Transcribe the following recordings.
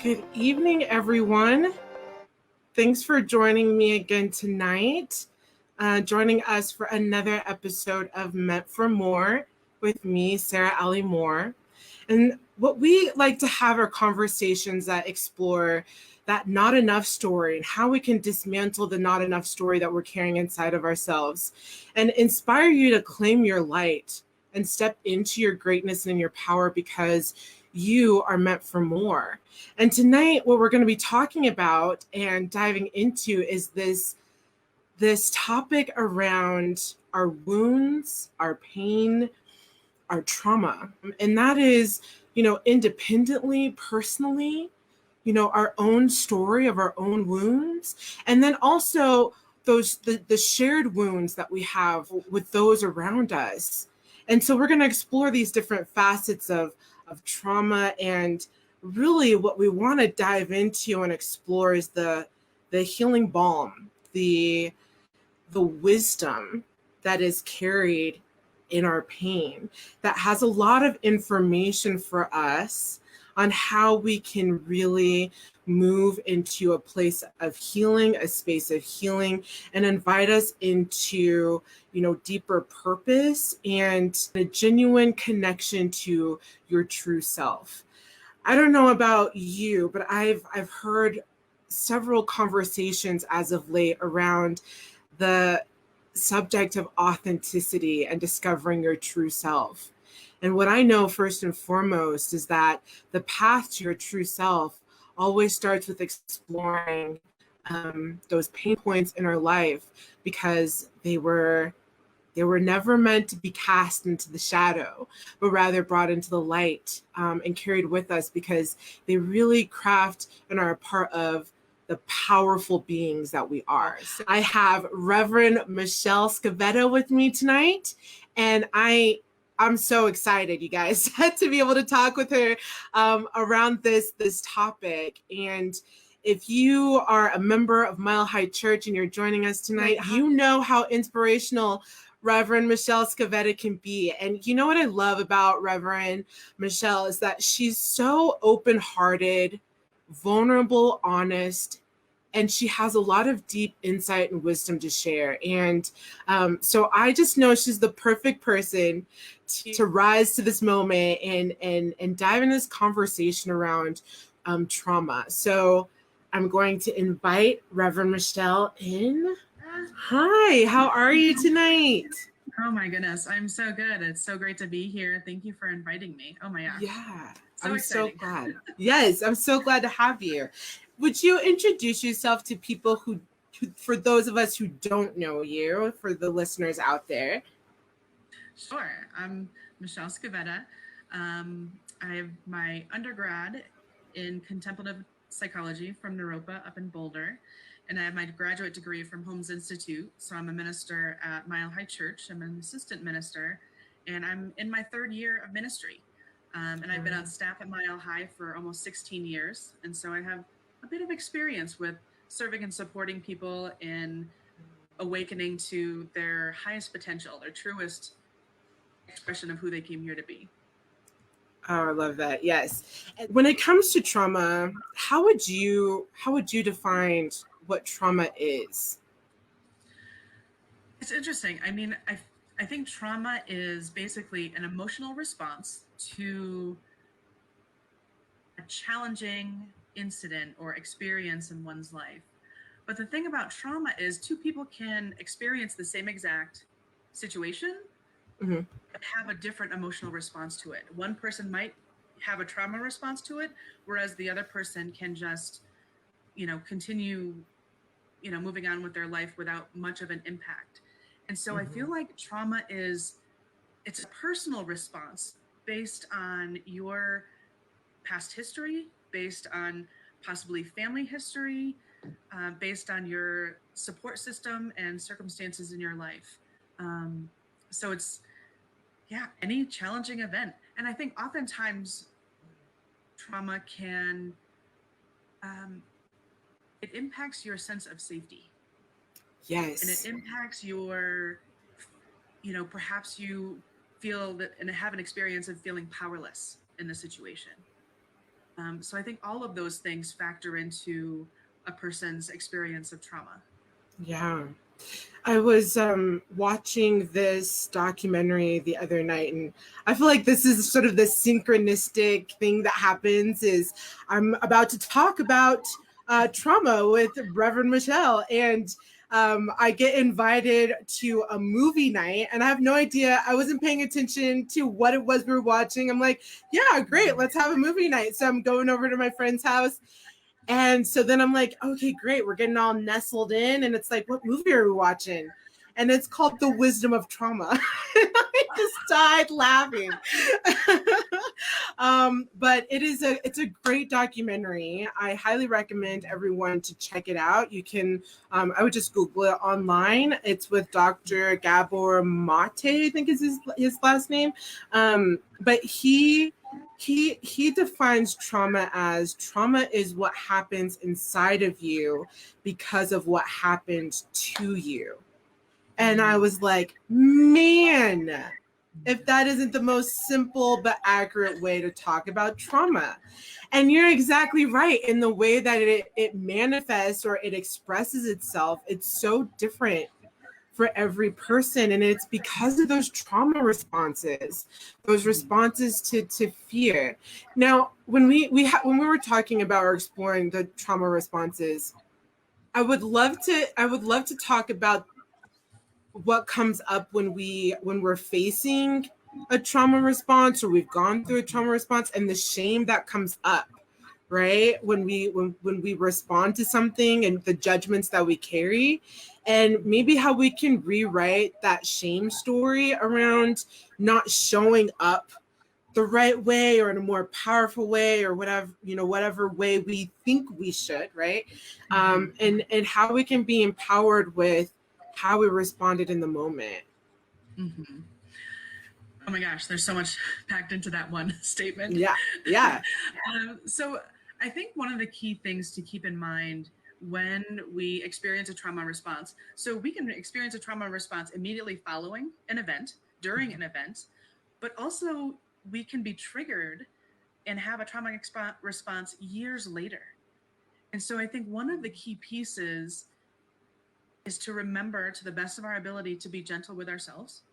Good evening, everyone. Thanks for joining me again tonight. Joining us for another episode of Meant for More with me, Sarah Ali Moore. And what we like to have are conversations that explore that not enough story and how we can dismantle the not enough story that we're carrying inside of ourselves and inspire you to claim your light and step into your greatness and your power because you are meant for more. And tonight, what we're going to be talking about and diving into is this topic around our wounds, our pain, our trauma. And that is, independently, personally, our own story of our own wounds. And then also the shared wounds that we have with those around us. And so we're going to explore these different facets of trauma, and really what we want to dive into and explore is the healing balm, the wisdom that is carried in our pain, that has a lot of information for us on how we can really move into a place of healing, a space of healing, and invite us into, deeper purpose and a genuine connection to your true self. I don't know about you, but I've heard several conversations as of late around the subject of authenticity and discovering your true self. And what I know first and foremost is that the path to your true self always starts with exploring those pain points in our life, because they were never meant to be cast into the shadow, but rather brought into the light and carried with us, because they really craft and are a part of the powerful beings that we are. So I have Reverend Michelle Scavetta with me tonight, and I'm so excited, you guys, to be able to talk with her around this topic. And if you are a member of Mile High Church and you're joining us tonight, you know how inspirational Reverend Michelle Scavetta can be. And you know what I love about Reverend Michelle is that she's so open-hearted, vulnerable, honest, and she has a lot of deep insight and wisdom to share. And so I just know she's the perfect person to rise to this moment and dive into this conversation around trauma. So I'm going to invite Reverend Michelle in. Hi, how are you tonight? Oh my goodness, I'm so good. It's so great to be here. Thank you for inviting me. Oh my gosh. Yeah, So I'm exciting. so glad. Yes, I'm so glad to have you. Would you introduce yourself to people who, for those of us who don't know you, for the listeners out there? Sure. I'm Michelle Scavetta. I have my undergrad in contemplative psychology from Naropa up in Boulder, and I have my graduate degree from Holmes Institute. So I'm a minister at Mile High Church. I'm an assistant minister, and I'm in my third year of ministry. And I've been on staff at Mile High for almost 16 years. And so I have a bit of experience with serving and supporting people in awakening to their highest potential, their truest expression of who they came here to be. Oh, I love that. Yes. When it comes to trauma, how would you define what trauma is? It's interesting. I mean, I think trauma is basically an emotional response to a challenging incident or experience in one's life. But the thing about trauma is two people can experience the same exact situation, but have a different emotional response to it. One person might have a trauma response to it, whereas the other person can just, continue, moving on with their life without much of an impact. And so I feel like trauma it's a personal response based on your past history, based on possibly family history, based on your support system and circumstances in your life. So it's, any challenging event. And I think oftentimes trauma can, it impacts your sense of safety. Yes. And it impacts your, perhaps you feel that and have an experience of feeling powerless in the situation. So I think all of those things factor into a person's experience of trauma. Yeah. I was watching this documentary the other night, and I feel like this is sort of the synchronistic thing that happens is I'm about to talk about trauma with Reverend Michelle, and I get invited to a movie night, and I have no idea. I wasn't paying attention to what it was we were watching. I'm like, yeah, great, let's have a movie night. So I'm going over to my friend's house. And so then I'm like, okay, great. We're getting all nestled in. And it's like, what movie are we watching? And it's called The Wisdom of Trauma. I just died laughing. But it's a great documentary. I highly recommend everyone to check it out. You can, I would just Google it online. It's with Dr. Gabor Mate, I think is his last name. But he defines trauma as trauma is what happens inside of you because of what happened to you. And I was like, man, if that isn't the most simple but accurate way to talk about trauma. And you're exactly right. In the way that it manifests or it expresses itself, it's so different for every person, and it's because of those trauma responses, those responses to fear. Now, when we were talking about or exploring the trauma responses, I would love to talk about what comes up when we're facing a trauma response or we've gone through a trauma response, and the shame that comes up, right? When we respond to something and the judgments that we carry, and maybe how we can rewrite that shame story around not showing up the right way or in a more powerful way or whatever way we think we should, right? And how we can be empowered with how we responded in the moment. Mm-hmm. Oh my gosh, there's so much packed into that one statement. Yeah. So I think one of the key things to keep in mind when we experience a trauma response, so we can experience a trauma response immediately following an event, during an event, but also we can be triggered and have a trauma response years later. And so I think one of the key pieces is to remember, to the best of our ability, to be gentle with ourselves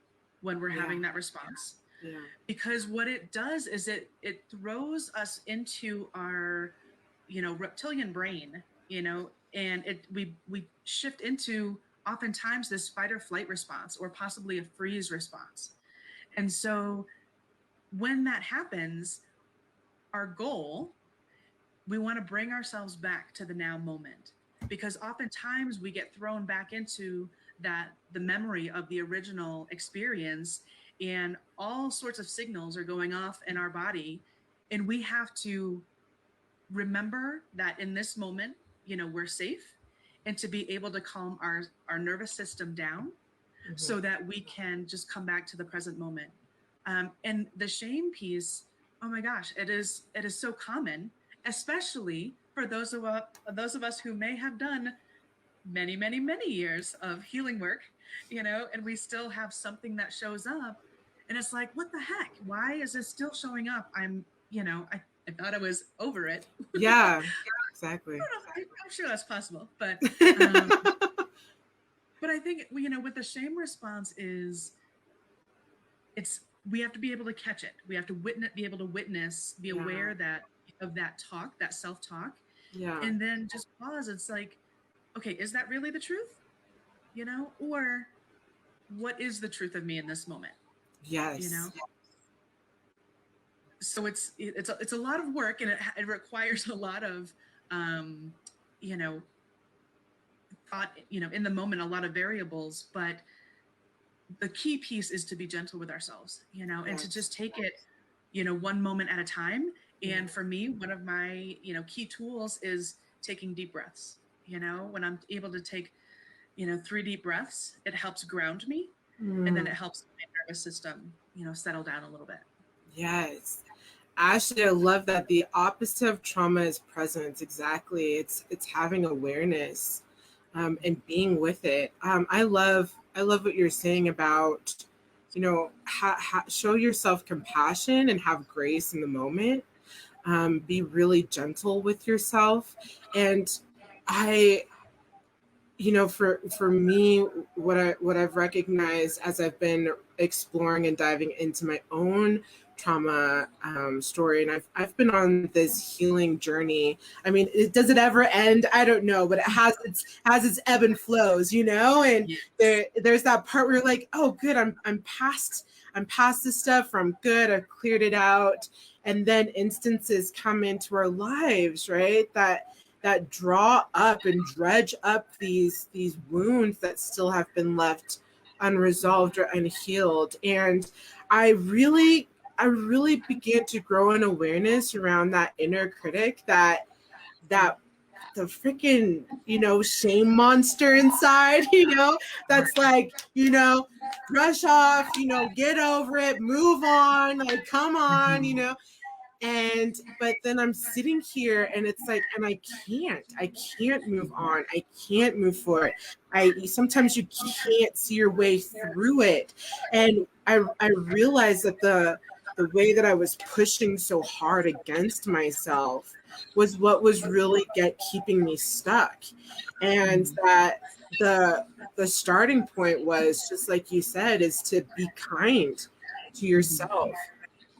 when we're having that response. Yeah. Because what it does is it throws us into our, reptilian brain, and we shift into oftentimes this fight or flight response or possibly a freeze response. And so when that happens, our goal, we want to bring ourselves back to the now moment, because oftentimes we get thrown back into the memory of the original experience, and all sorts of signals are going off in our body, and we have to remember that in this moment, we're safe, and to be able to calm our nervous system down, so that we can just come back to the present moment. And the shame piece, oh my gosh, it is so common, especially for those of us who may have done many, many, many years of healing work, and we still have something that shows up, and it's like, what the heck? Why is this still showing up? I thought I was over it. Yeah, exactly. I'm sure that's possible, but but I think with the shame response is we have to be able to catch it. We have to be able to witness, be aware of that talk, that self-talk. Yeah. And then just pause. It's like, okay, is that really the truth? Or what is the truth of me in this moment? Yes. So it's a lot of work, and it requires a lot of thought, in the moment, a lot of variables, but the key piece is to be gentle with ourselves, and to just take it, one moment at a time. And for me, one of my, key tools is taking deep breaths. When I'm able to take, 3 deep breaths, it helps ground me. And then it helps my nervous system, settle down a little bit. Yes. Ashley, I love that. The opposite of trauma is presence. Exactly. It's having awareness and being with it. I love what you're saying about, show yourself compassion and have grace in the moment. be really gentle with yourself. And I, for me, what I've recognized as I've been exploring and diving into my own trauma story, and I've been on this healing journey. I mean, does it ever end? I don't know, but it has its ebb and flows, and Yes. there's that part where you're like, oh, good, I'm past this stuff, or I'm good, I've cleared it out. And then instances come into our lives, right, that draw up and dredge up these wounds that still have been left unresolved or unhealed. And I really began to grow an awareness around that inner critic, that the freaking shame monster inside, that's like, brush off, get over it, move on, like, come on, and but then I'm sitting here and it's like, and I can't move on, I can't move forward. Sometimes you can't see your way through it. And I realized that the way that I was pushing so hard against myself was what was really keeping me stuck. And that the starting point was, just like you said, is to be kind to yourself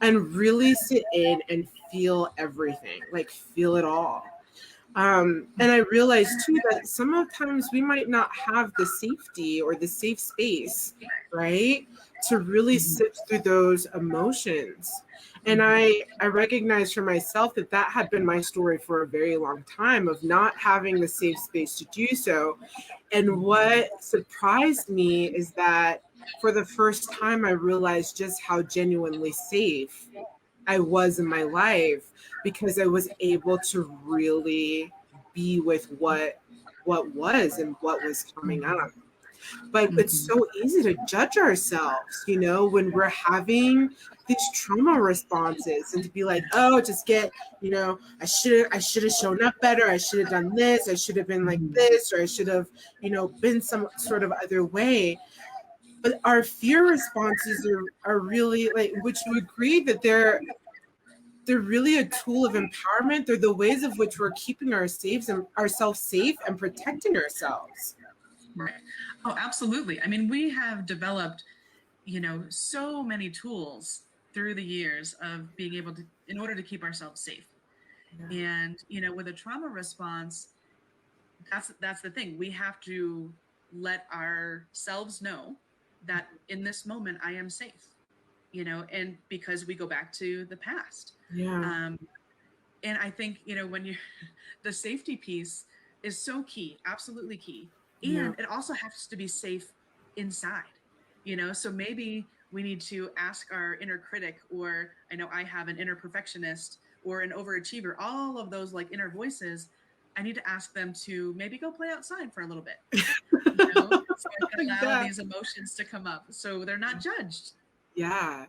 and really sit in and feel everything, like feel it all. And I realized too that sometimes we might not have the safety or the safe space, right, to really sift through those emotions. And I recognized for myself that had been my story for a very long time, of not having the safe space to do so. And what surprised me is that for the first time, I realized just how genuinely safe I was in my life, because I was able to really be with what was and what was coming up. But it's so easy to judge ourselves, when we're having these trauma responses, and to be like, oh, just get, I should have shown up better. I should have done this. I should have been like this, or I should have, been some sort of other way. But our fear responses are really, like, would you agree that they're really a tool of empowerment? They're the ways of which we're keeping ourselves safe and protecting ourselves. Right. Oh, absolutely. I mean, we have developed, so many tools through the years of being able to, in order to keep ourselves safe. Yeah. And, with a trauma response, that's the thing. We have to let ourselves know that in this moment I am safe, and because we go back to the past. Yeah. And I think, when you the safety piece is so key, absolutely key. And it also has to be safe inside, so maybe we need to ask our inner critic, or I know I have an inner perfectionist or an overachiever, all of those like inner voices. I need to ask them to maybe go play outside for a little bit, so I can allow these emotions to come up so they're not judged. Yeah.